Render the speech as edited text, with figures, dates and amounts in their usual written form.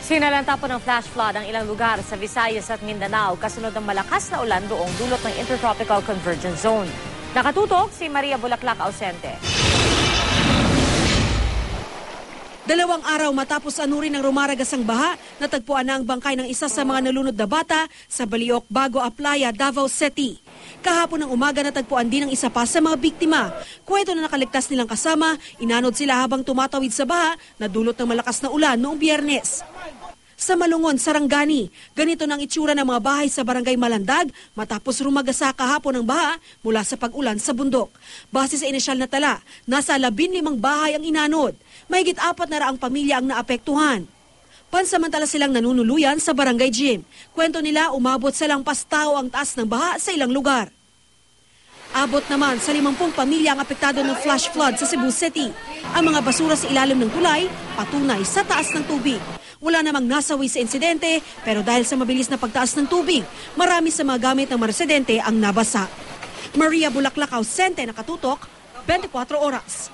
Sinalanta po ng flash flood ang ilang lugar sa Visayas at Mindanao kasunod ng malakas na ulan doong dulot ng Intertropical Convergence Zone. Nakatutok si Maria Bulaklak ausente. 2 araw matapos anurin ng rumaragasang baha, natagpuan na ang bangkay ng isa sa mga nalunod na bata sa Baliok, Bago Aplaya, Davao City. Kahapon ng umaga natagpuan din ang isa pa sa mga biktima. Kwento na nakaligtas nilang kasama, inanod sila habang tumatawid sa baha na dulot ng malakas na ulan noong Biyernes. Sa Malungon, Sarangani, ganito ng itsura ng mga bahay sa Barangay Malandag matapos rumagasa kahapon ng baha mula sa pag-ulan sa bundok. Base sa inisyal na tala, nasa 15 bahay ang inanod. Mahigit 400 pamilya ang naapektuhan. Pansamantala silang nanunuluyan sa Barangay Gym. Kwento nila umabot sa lampas tao ang taas ng baha sa ilang lugar. Abot naman sa 50 pamilya ang apektado ng flash flood sa Cebu City. Ang mga basura sa ilalim ng tulay, patunay sa taas ng tubig. Wala namang nasawi sa insidente, pero dahil sa mabilis na pagtaas ng tubig, marami sa mga gamit ng mga residente ang nabasa. Maria Bulaklak ausente, nakatutok, 24 oras.